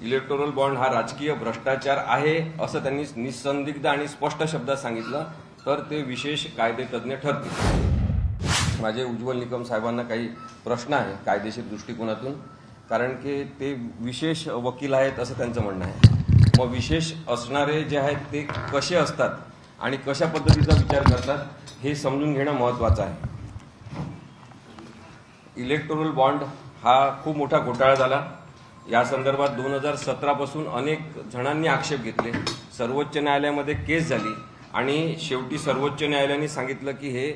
Electoral bond हा राजकीय भ्रष्टाचार आहे असं त्यांनी निसंदिग्ध आणि स्पष्ट शब्दात सांगितलं तर ते विशेष कायदेतज्ञ ठरतील। माझे उज्ज्वल निकम साहेबांना काही प्रश्न आहे कायदेशीर दृष्टिकोनातून, कारण की ते विशेष वकील आहेत असं त्यांचं म्हणणं आहे। मग विशेष असणारे जे आहेत ते कसे असतात आणि कशा पद्धतीचा विचार करतात हे समजून घेणं महत्त्वाचं आहे। इलेक्टोरल बॉन्ड हा खूप मोठा घोटाळा झाला। या संदर्भात 2017 पासून अनेक जणांनी आक्षेप घेतले, सर्वोच्च न्यायालयामध्ये केस झाली आणि शेवटी सर्वोच्च न्यायालयाने सांगितलं की हे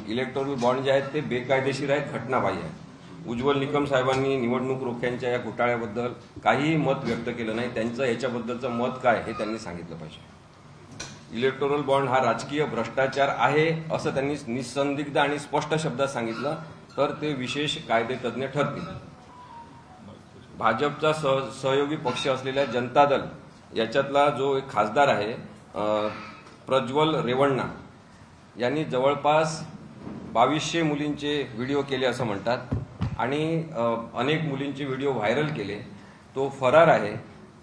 इलेक्टोरल बॉन्ड जे आहेत ते बेकायदेशीर आहेत, घटनाबाह्य आहेत। उज्ज्वल निकम साहेबांनी निवडणूक रोख्यांच्या या घोटाळ्याबद्दल काहीही मत व्यक्त केलं नाही, त्यांचं याच्याबद्दलचं मत काय हे त्यांनी सांगितलं पाहिजे। इलेक्टोरल बॉन्ड हा राजकीय भ्रष्टाचार आहे असं त्यांनी निसंदिग्ध आणि स्पष्ट शब्दात सांगितलं तर ते विशेष कायदेतज्ञ ठरतील। भाजपचा सहयोगी पक्ष असलेल्या जनता दल याच्यातला जो एक खासदार आहे प्रज्वल रेवण्णा यांनी जवळपास 2200 मुलींचे व्हिडिओ केले असं म्हणतात आणि अनेक मुलींचे व्हिडिओ व्हायरल केले। तो फरार आहे।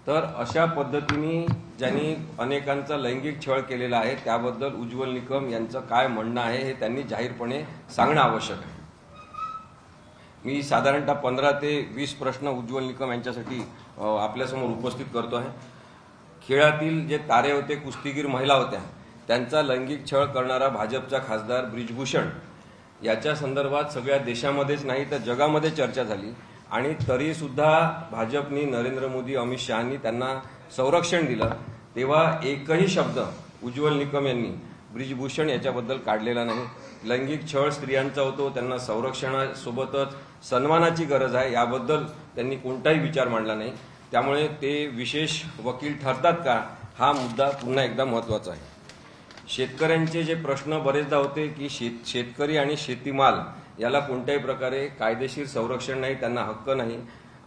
तर अशा पद्धतीने ज्यांनी अनेकांचा लैंगिक छळ केलेला आहे त्याबद्दल उज्ज्वल निकम यांचं काय म्हणणं आहे हे त्यांनी जाहीरपणे सांगणं आवश्यक आहे। मी साधारणतः 15 ते 20 प्रश्न उज्ज्वल निकम यांच्यासाठी आपल्यासमोर उपस्थित करतो आहे। खेळातील जे तारे होते, कुस्तीगीर महिला होत्या, त्यांचा लैंगिक छळ करणारा भाजपचा खासदार ब्रिजभूषण याच्या संदर्भात सगळ्या देशामध्येच नाही तर जगामध्ये चर्चा झाली आणि तरी सुद्धा भाजपनी नरेंद्र मोदी अमित शहांनी त्यांना संरक्षण दिलं, तेव्हा एकही शब्द उज्ज्वल निकम यांनी ब्रिजभूषण याच्याबद्दल काढलेला नाही। लैंगिक छळ स्त्रियांचा होतो, त्यांना संरक्षणासोबतच सन्मानाची गरज आहे याबद्दल त्यांनी कोणताही विचार मांडला नाही। त्यामुळे ते विशेष वकील ठरतात का हा मुद्दा पुन्हा एकदा महत्त्वाचा आहे। शेतकऱ्यांचे जे प्रश्न बरेचदा होते की शेतकरी आणि शेतीमाल याला कोणत्याही प्रकारे कायदेशीर संरक्षण नाही, त्यांना हक्क नाही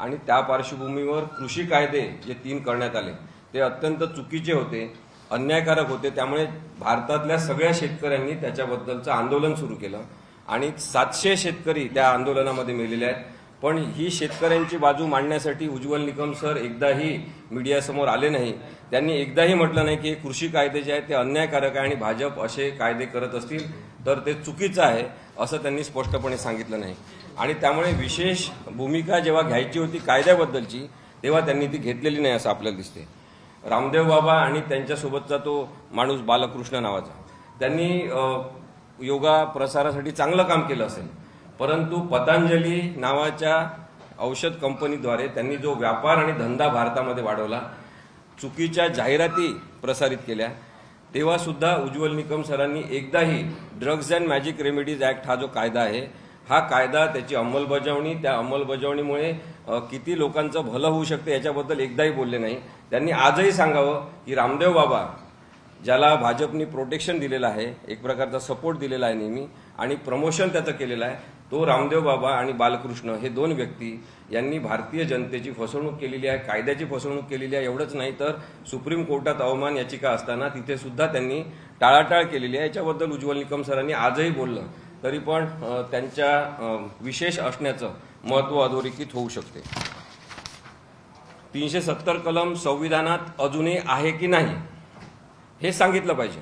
आणि त्या पार्श्वभूमीवर कृषी कायदे जे 3 करण्यात आले ते अत्यंत चुकीचे होते, अन्यायकारक होते। त्यामुळे भारतातल्या सगळ्या शेतकऱ्यांनी त्याच्याबद्दलचं आंदोलन सुरू केलं आणि 700 शेतकरी त्या आंदोलनामध्ये मेलेले आहेत। पण ही शेतकऱ्यांची बाजू मांडण्यासाठी उज्ज्वल निकम सर एकदाही मीडियासमोर आले नाही। त्यांनी एकदाही म्हटलं नाही की कृषी कायदे जे आहेत ते अन्यायकारक आहे आणि भाजप असे कायदे करत असतील तर ते चुकीचं आहे असं त्यांनी स्पष्टपणे सांगितलं नाही। आणि त्यामुळे विशेष भूमिका जेव्हा घ्यायची होती कायद्याबद्दलची तेव्हा त्यांनी ती घेतलेली नाही असं आपल्याला दिसते। रामदेव बाबा आणि त्यांच्यासोबतचा तो माणूस बालकृष्ण नावाचा, त्यांनी योगा प्रसारासाठी चांगलं काम केलं असेल, परंतु पतंजली नावाच्या औषध कंपनीद्वारे त्यांनी जो व्यापार आणि धंदा भारतामध्ये वाढवला, चुकीच्या जाहिराती प्रसारित केल्या, तेव्हा सुद्धा उज्ज्वल निकम सरांनी एकदाही drugs and magic remedies act हा जो कायदा आहे हा कायदा त्याची अंमलबजावणी, त्या अंमलबजावणीमुळे किती लोकांचं भलं होऊ शकते याच्याबद्दल एकदाही बोलले नाही। त्यांनी आजही सांगावं की रामदेव बाबा ज्याला भाजपनी प्रोटेक्शन दिलेलं आहे, एक प्रकारचा सपोर्ट दिलेला आहे नेहमी आणि प्रमोशन त्याचं केलेलं आहे, तो रामदेव बाबा आणि बालकृष्ण हे 2 व्यक्ती यांनी भारतीय जनतेची फसवणूक केलेली आहे, कायद्याची फसवणूक केलेली आहे। एवढंच नाही तर सुप्रीम कोर्टात अवमान याचिका असताना तिथे सुद्धा त्यांनी टाळाटाळ केलेली आहे। याच्याबद्दल उज्ज्वल निकम सरांनी आजही बोललं तरी पण त्यांच्या विशेष असण्याचं महत्त्व अधोरेखित होऊ शकते। 370 कलम संविधानात अजूनही आहे की नाही हे सांगितलं पाहिजे।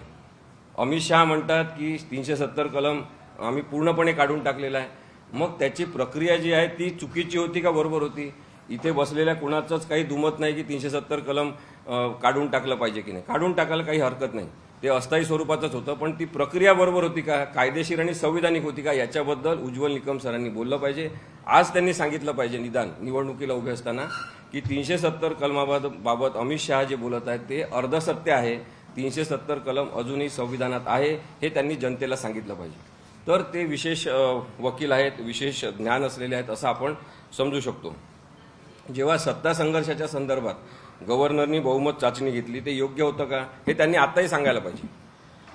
अमित शहा म्हणतात की 370 कलम आम्ही पूर्णपणे काढून टाकलेला आहे, मग त्याची प्रक्रिया जी आहे ती चुकीची होती का बरोबर होती? इथे बसलेल्या कुणाचंच काही दुमत नाही की 370 कलम काढून टाकलं पाहिजे की नाही, काढून टाकायला काही हरकत नाही, ते अस्थायी स्वरूपाचंच होतं, पण ती प्रक्रिया बरोबर होती का, कायदेशीर आणि संविधानिक होती का याच्याबद्दल उज्ज्वल निकम सरांनी बोललं पाहिजे। आज त्यांनी सांगितलं पाहिजे निदान निवडणुकीला उभे असताना की 370 कलमाबाबत अमित शहा जे बोलत आहेत ते अर्धसत्य आहे, 370 कलम अजूनही संविधानात आहे हे त्यांनी जनतेला सांगितलं पाहिजे। तर ते विशेष वकील आहेत, विशेष ज्ञान असलेले आहेत असं आपण समजू शकतो। जेव्हा सत्ता संघर्षाच्या संदर्भात गव्हर्नरनी बहुमत चाचणी घेतली ते योग्य होतं का हे त्यांनी आताही सांगायला पाहिजे।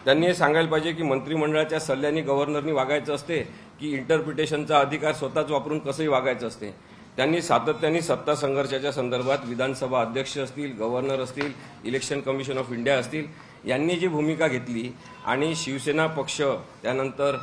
त्यांनी हे सांगायला पाहिजे की मंत्रिमंडळाच्या सल्ल्याने गव्हर्नरनी वागायचं असते की इंटरप्रिटेशनचा अधिकार स्वतःच वापरून कसंही वागायचं असते। त्यांनी सातत्याने सत्ता संघर्षाच्या संदर्भात विधानसभा अध्यक्ष असतील, गव्हर्नर असतील, इलेक्शन कमिशन ऑफ इंडिया असतील यांनी जी भूमिका घेतली आणि शिवसेना पक्ष त्यानंतर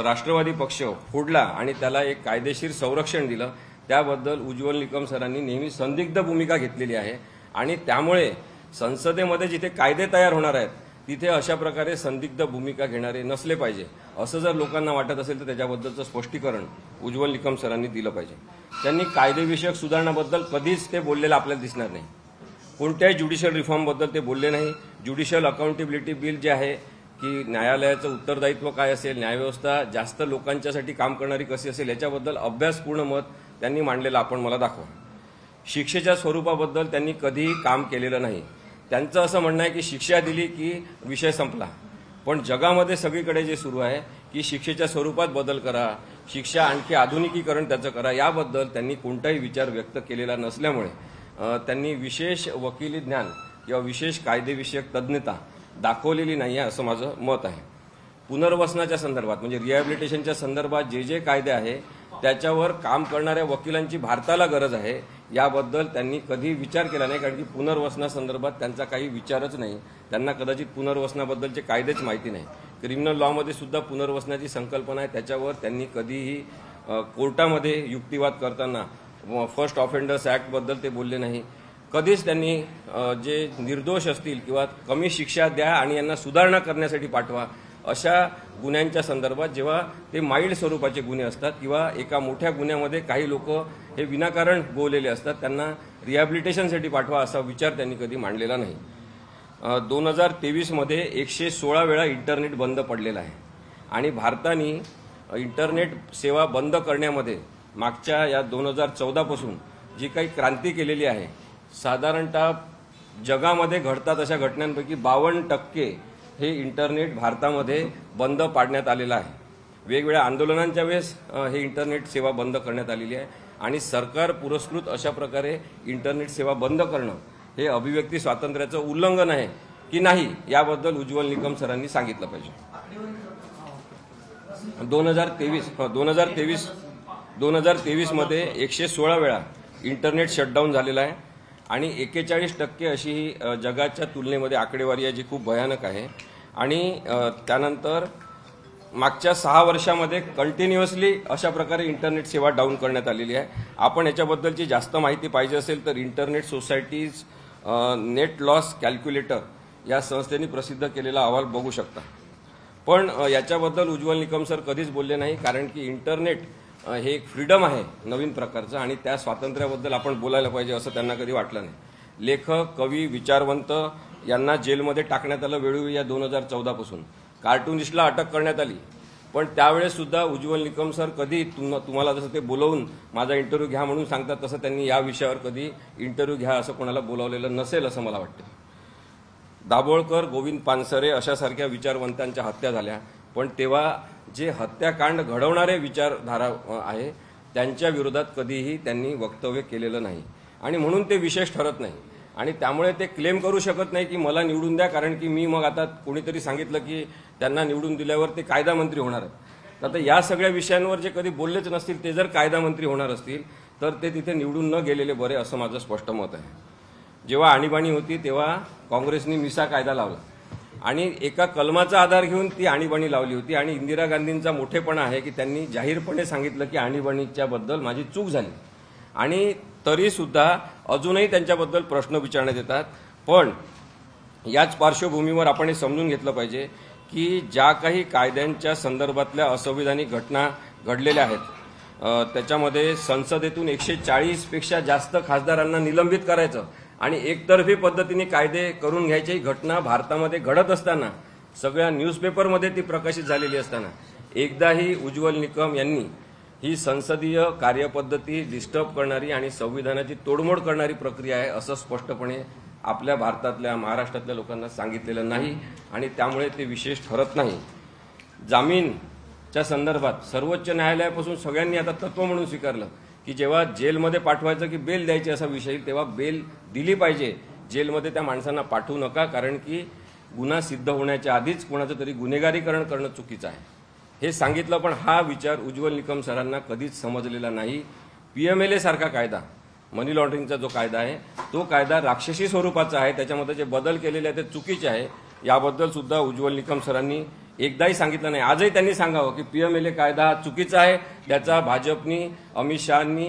राष्ट्रवादी पक्ष फोडला आणि त्याला एक कायदेशीर संरक्षण दिलं, त्याबद्दल उज्ज्वल निकम सरांनी नेहमी संदिग्ध भूमिका घेतलेली आहे आणि त्यामुळे संसदेमध्ये जिथे कायदे तयार होणार आहेत तिथे अशा प्रकारे संदिग्ध भूमिका घेणारे नसले पाहिजे असं जर लोकांना वाटत असेल तर त्याच्याबद्दलचं स्पष्टीकरण उज्ज्वल निकम सरांनी दिलं पाहिजे। त्यांनी कायदेविषयक सुधारणाबद्दल कधीच ते बोललेलं आपल्याला दिसणार नाही। कोणत्याही ज्युडिशियल रिफॉर्मबद्दल ते बोलले नाही। ज्युडिशियल अकाउंटेबिलिटी बिल जे आहे की न्यायालयाचं उत्तरदायित्व काय असेल, न्यायव्यवस्था जास्त लोकांच्यासाठी काम करणारी कशी असेल याच्याबद्दल अभ्यासपूर्ण मत त्यांनी मांडलेलं आपण मला दाखवा। शिक्षेच्या स्वरूपाबद्दल त्यांनी कधीही काम केलेलं नाही। त्यांचं असं म्हणणं आहे की शिक्षा दिली की विषय संपला, पण जगामध्ये सगळीकडे जे सुरू आहे की शिक्षेच्या स्वरूपात बदल करा, शिक्षा आणखी आधुनिकीकरण त्याचं करा, याबद्दल त्यांनी कोणताही विचार व्यक्त केलेला नसल्यामुळे त्यांनी विशेष वकिली ज्ञान किंवा विशेष कायदेविषयक तज्ञता दाखवलेली नाही आहे असं माझं मत आहे। पुनर्वसनाच्या संदर्भात म्हणजे रिहॅबिलिटेशनच्या संदर्भात जे जे कायदे आहे त्याच्यावर काम करणाऱ्या वकिलांची भारताला गरज आहे याबद्दल त्यांनी कधी विचार केला नाही, कारण की पुनर्वसनासंदर्भात त्यांचा काही विचारच नाही। त्यांना कदाचित पुनर्वसनाबद्दलचे कायदेच माहिती नाही। क्रिमिनल लॉमध्ये सुद्धा पुनर्वसनाची संकल्पना आहे, त्याच्यावर त्यांनी कधीही कोर्टामध्ये युक्तिवाद करताना फर्स्ट ऑफेंडर्स ॲक्टबद्दल ते बोलले नाही। कधीच त्यांनी जे निर्दोष असतील किंवा कमी शिक्षा द्या आणि यांना सुधारणा करण्यासाठी पाठवा अशा गुन्ह्यांच्या संदर्भात, जेव्हा ते माइल्ड स्वरूपाचे गुन्हे असतात किंवा एका मोठ्या गुन्ह्यामध्ये काही लोक हे विनाकारण गोवलेले असतात, त्यांना रिहॅबिलिटेशनसाठी पाठवा असा विचार त्यांनी कधी मांडलेला नाही। 2023 मध्ये 116 वेळा इंटरनेट बंद पडलेला आहे आणि भारताने इंटरनेट सेवा बंद करण्यामध्ये मागच्या या 2014 पासून जी काही क्रांती केलेली आहे, साधारणतः जगामध्ये घडतात अशा घटनांपैकी 52% हे इंटरनेट भारतामध्ये बंद पाडण्यात आलेलं आहे। वेगवेगळ्या आंदोलनांच्या वेळेस हे इंटरनेट सेवा बंद करण्यात आलेली आहे आणि सरकार पुरस्कृत अशा प्रकारे इंटरनेट सेवा बंद करणं हे अभिव्यक्ती स्वातंत्र्याचं उल्लंघन आहे की नाही याबद्दल उज्ज्वल निकम सरांनी सांगितलं पाहिजे। 2023 मध्ये 116 वेळा इंटरनेट शटडाऊन झालेला आहे आणि 41% अशी ही जगाच्या तुलनेमध्ये आकडेवारी आहे जी खूप भयानक आहे। आणि त्यानंतर मागच्या 6 वर्षामध्ये कंटिन्युअसली अशा प्रकारे इंटरनेट सेवा डाऊन करण्यात आलेली आहे। आपण याच्याबद्दलची जास्त माहिती पाहिजे असेल तर internet societies net loss calculator या संस्थेने प्रसिद्ध केलेला अहवाल बघू शकता। पण याच्याबद्दल उज्ज्वल निकम सर कधीच बोलले नाही, कारण की इंटरनेट हे एक फ्रीडम आहे नवीन प्रकारचं आणि त्या स्वातंत्र्याबद्दल आपण बोलायला पाहिजे असं त्यांना कधी वाटलं नाही। लेखक, कवी, विचारवंत यांना जेलमध्ये टाकण्यात आलं वेळोवेळी या 2014 पासून। कार्टुनिस्टला अटक करण्यात आली, पण त्यावेळेस सुद्धा उज्ज्वल निकम सर कधी तुम्हाला जसं ते बोलवून माझा इंटरव्ह्यू घ्या म्हणून सांगतात तसं त्यांनी या विषयावर कधी इंटरव्ह्यू घ्या असं कोणाला बोलावलेलं नसेल असं मला वाटतं। दाभोळकर, गोविंद पानसरे अशासारख्या विचारवंतांच्या हत्या झाल्या, पण तेव्हा जे हत्याकांड घडवणारे विचारधारा आहे त्यांच्या विरोधात कधीही त्यांनी वक्तव्य केलेलं नाही आणि म्हणून ते विशेष ठरत नाही आणि त्यामुळे ते क्लेम करू शकत नाही की मला निवडून द्या, कारण की मी मग आता कोणीतरी सांगितलं की त्यांना निवडून दिल्यावर ते कायदा मंत्री होणार आहेत। आता या सगळ्या विषयांवर जे कधी बोललेच नसतील ते जर कायदा मंत्री होणार असतील तर ते तिथे निवडून न गेलेले बरे असं माझं स्पष्ट मत आहे। जेव्हा आणीबाणी होती तेव्हा काँग्रेसने मिसा कायदा लावला आणि एका कलमाचा आधार घेऊन ती आणीबाणी लावली होती आणि इंदिरा गांधींचा मोठेपणा आहे की त्यांनी जाहीरपणे सांगितलं की आणीबाणीच्या बद्दल माझी चूक झाली आणि तरी सुद्धा अजूनही त्यांच्याबद्दल प्रश्न विचारण्यात येतात। पण याच पार्श्वभूमीवर आपण हे समजून घेतलं पाहिजे की ज्या काही कायद्यांच्या संदर्भातल्या असंविधानिक घटना घडलेल्या आहेत त्याच्यामध्ये संसदेतून 140 पेक्षा जास्त खासदारांना निलंबित करायचं आणि एकतर्फी पद्धतीने कायदे करून घ्यायची घटना भारतामध्ये घडत असताना, सगळ्या न्यूजपेपरमध्ये ती प्रकाशित झालेली असताना एकदाही उज्ज्वल निकम यांनी ही संसदीय कार्यपद्धती डिस्टर्ब करणारी आणि संविधानाची तोडमोड करणारी प्रक्रिया आहे असं स्पष्टपणे आपल्या भारतातल्या महाराष्ट्रातल्या लोकांना सांगितलेलं नाही आणि त्यामुळे ते विशेष ठरत नाही। जामीनच्या संदर्भात सर्वोच्च न्यायालयापासून सगळ्यांनी आता तत्व म्हणून स्वीकारलं की जेव्हा जेलमध्ये पाठवायचं की बेल द्यायची असा विषय येईल तेव्हा बेल दिली पाहिजे, जेलमध्ये त्या माणसांना पाठवू नका, कारण की गुन्हा सिद्ध होण्याच्या आधीच कोणाचं तरी गुन्हेगारीकरण करणं चुकीचं आहे हे सांगितलं। पण हा विचार उज्ज्वल निकम सरांना कधीच समजलेला नाही। PMLA सारखा कायदा, मनी लॉन्ड्रिंगचा जो कायदा आहे तो कायदा राक्षसी स्वरूपाचा आहे, त्याच्यामध्ये जे बदल केलेले आहेत ते चुकीचे आहे, याबद्दल सुद्धा उज्ज्वल निकम सरांनी एकदाही सांगितलं नाही। आजही त्यांनी सांगावं की PMLA कायदा हा चुकीचा आहे, त्याचा भाजपनी, अमित शहानी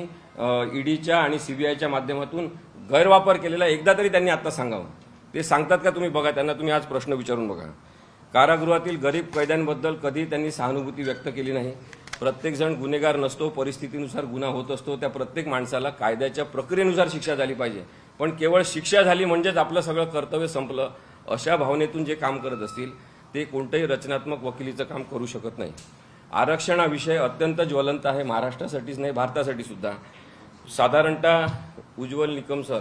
ईडीच्या आणि सीबीआयच्या माध्यमातून गैरवापर केलेला एकदा तरी त्यांनी आता सांगावं. ते सांगतात का तुम्ही बघा, त्यांना तुम्ही आज प्रश्न विचारून बघा. कारागृहातील गरीब कैद्यांबद्दल कधी त्यांनी सहानुभूती व्यक्त केली नाही. प्रत्येकजण गुन्हेगार नसतो, परिस्थितीनुसार गुन्हा होत असतो. त्या प्रत्येक माणसाला कायद्याच्या प्रक्रियेनुसार शिक्षा झाली पाहिजे. पण केवळ शिक्षा झाली म्हणजेच आपलं सगळं कर्तव्य संपलं अशा भावनेतून जे काम करत असतील ते कोणतेही रचनात्मक वकिलीचं काम करू शकत नाही. आरक्षण हा विषय अत्यंत ज्वलंत आहे, महाराष्ट्रासाठीच नाही भारतासाठी सुद्धा. साधारणतः उज्ज्वल निकम सर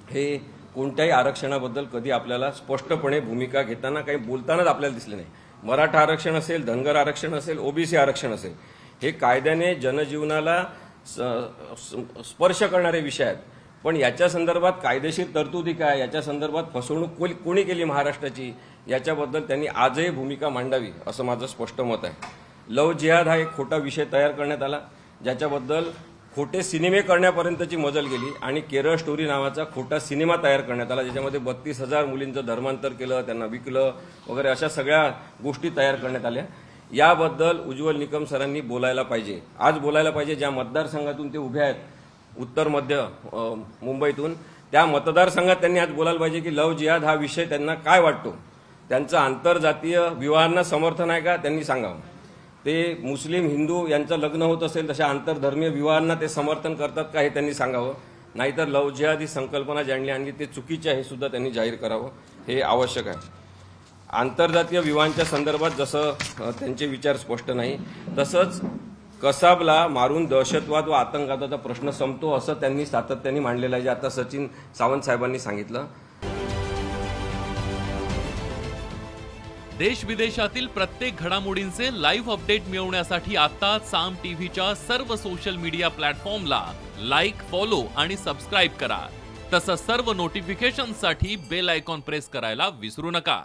हे कोणत्याही आरक्षणाबद्दल कधी आपल्याला स्पष्टपणे भूमिका घेताना काही बोलतानाच आपल्याला दिसले नाही. मराठा आरक्षण असेल, धनगर आरक्षण असेल, ओबीसी आरक्षण असेल, हे कायद्याने जनजीवनाला स्पर्श करणारे विषय आहेत. पण याच्या संदर्भात कायदेशीर तरतुदी काय, याच्या संदर्भात फसवणूक कोणी केली महाराष्ट्राची, याच्याबद्दल त्यांनी आजही भूमिका मांडावी असं माझं स्पष्ट मत आहे. लव्ह जिहाद हा एक खोटा विषय तयार करण्यात आला, ज्याच्याबद्दल खोटे सिनेमे करण्यापर्यंतची मजल गेली आणि केरळ स्टोरी नावाचा खोटा सिनेमा तयार करण्यात आला, ज्याच्यामध्ये 32,000 मुलींचं धर्मांतर केलं, त्यांना विकलं वगैरे अशा सगळ्या गोष्टी तयार करण्यात आल्या. याबद्दल उज्ज्वल निकम सरांनी बोलायला पाहिजे, आज बोलायला पाहिजे. ज्या मतदारसंघातून ते उभे आहेत, उत्तर मध्य मुंबईतून, त्या मतदारसंघात त्यांनी आज बोलायला पाहिजे की लव्ह जिहाद हा विषय त्यांना काय वाटतो. त्यांचं आंतरजातीय विवाहांना समर्थन आहे का, त्यांनी सांगावं. ते मुस्लिम हिंदू यांचं लग्न होत असेल तशा आंतरधर्मीय विवाहांना ते समर्थन करतात का, हे त्यांनी सांगावं. नाहीतर लव्ह जिहाद ही संकल्पना ज्यांनी आणली ते चुकीचे आहे हे सुद्धा त्यांनी जाहीर करावं, हे आवश्यक आहे. आंतरजातीय विवाहांच्या संदर्भात जसं त्यांचे विचार स्पष्ट नाही, तसंच कसाबला मारून दहशतवाद व आतंकवादाचा प्रश्न संपतो असं त्यांनी सातत्याने मांडलेलं आहे, जे आता सचिन सावंत साहेबांनी सांगितलं. देश विदेशातील प्रत्येक घडामोडींचे लाईव्ह अपडेट मिळवण्यासाठी आता साम टीव्हीच्या सर्व सोशल मीडिया प्लॅटफॉर्मला लाईक, फॉलो आणि सबस्क्राईब करा. तसंच सर्व नोटिफिकेशनसाठी बेल आयकॉन प्रेस करायला विसरू नका.